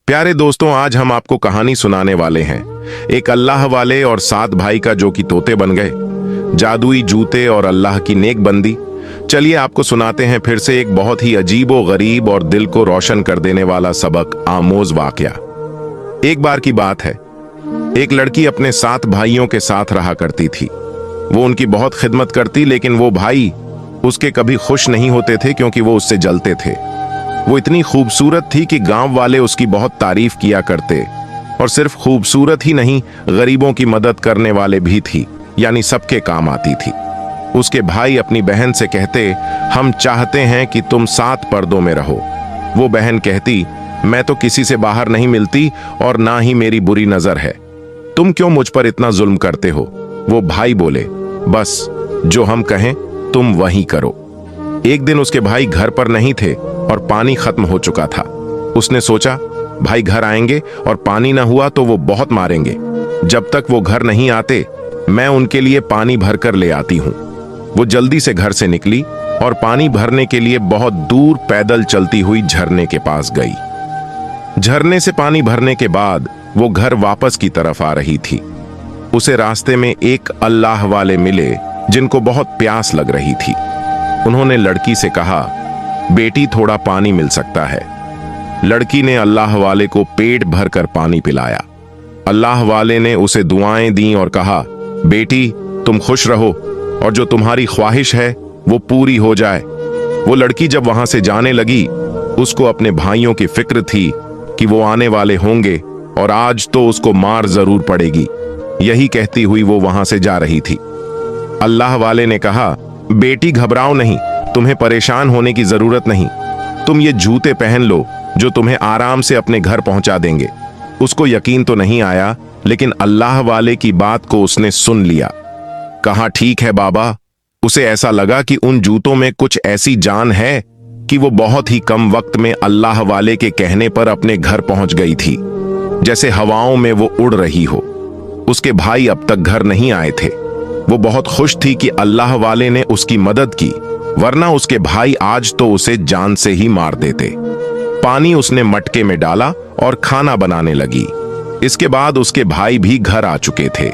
प्यारे दोस्तों, आज हम आपको कहानी सुनाने वाले हैं एक अल्लाह वाले और 7 भाई का जो कि तोते बन गए, जादुई जूते और अल्लाह की नेक बंदी। चलिए आपको सुनाते हैं फिर से एक बहुत ही अजीबो गरीब और दिल को रोशन कर देने वाला सबक आमोज वाकया। एक बार की बात है, एक लड़की अपने 7 भाइयों के साथ रहा करती थी। वो उनकी बहुत खिदमत करती, लेकिन वो भाई उसके कभी खुश नहीं होते थे क्योंकि वो उससे जलते थे। वो इतनी खूबसूरत थी कि गांव वाले उसकी बहुत तारीफ किया करते, और सिर्फ खूबसूरत ही नहीं, गरीबों की मदद करने वाले भी थी, यानी सबके काम आती थी। उसके भाई अपनी बहन से कहते, हम चाहते हैं कि तुम 7 पर्दों में रहो। वो बहन कहती, मैं तो किसी से बाहर नहीं मिलती और ना ही मेरी बुरी नजर है, तुम क्यों मुझ पर इतना जुल्म करते हो। वो भाई बोले, बस जो हम कहें तुम वही करो। एक दिन उसके भाई घर पर नहीं थे और पानी खत्म हो चुका था। उसने सोचा, भाई घर आएंगे और पानी ना हुआ तो वो बहुत मारेंगे। जब तक वो घर नहीं आते मैं उनके लिए पानी भरकर ले आती हूं। वो जल्दी से घर से निकली और पानी भरने के लिए बहुत दूर पैदल चलती हुई झरने के पास गई। झरने से पानी भरने के बाद वो घर वापस की तरफ आ रही थी। उसे रास्ते में एक अल्लाह वाले मिले जिनको बहुत प्यास लग रही थी। उन्होंने लड़की से कहा, बेटी थोड़ा पानी मिल सकता है। लड़की ने अल्लाह वाले को पेट भरकर पानी पिलाया। अल्लाह वाले ने उसे दुआएं दी और कहा, बेटी तुम खुश रहो और जो तुम्हारी ख्वाहिश है वो पूरी हो जाए। वो लड़की जब वहां से जाने लगी, उसको अपने भाइयों की फिक्र थी कि वो आने वाले होंगे और आज तो उसको मार जरूर पड़ेगी। यही कहती हुई वो वहां से जा रही थी। अल्लाह वाले ने कहा, बेटी घबराओ नहीं, तुम्हें परेशान होने की जरूरत नहीं। तुम ये जूते पहन लो जो तुम्हें आराम से अपने घर पहुंचा देंगे। उसको यकीन तो नहीं आया, लेकिन अल्लाह वाले की बात को उसने सुन लिया। कहा, ठीक है बाबा। उसे ऐसा लगा कि उन जूतों में कुछ ऐसी जान है कि वो बहुत ही कम वक्त में अल्लाह वाले के कहने पर अपने घर पहुंच गई थी, जैसे हवाओं में वो उड़ रही हो। उसके भाई अब तक घर नहीं आए थे। वो बहुत खुश थी कि अल्लाह वाले ने उसकी मदद की, वरना उसके भाई आज तो उसे जान से ही मार देते। पानी उसने मटके में डाला और खाना बनाने लगी। इसके बाद उसके भाई भी घर आ चुके थे।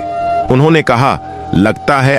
उन्होंने कहा, लगता है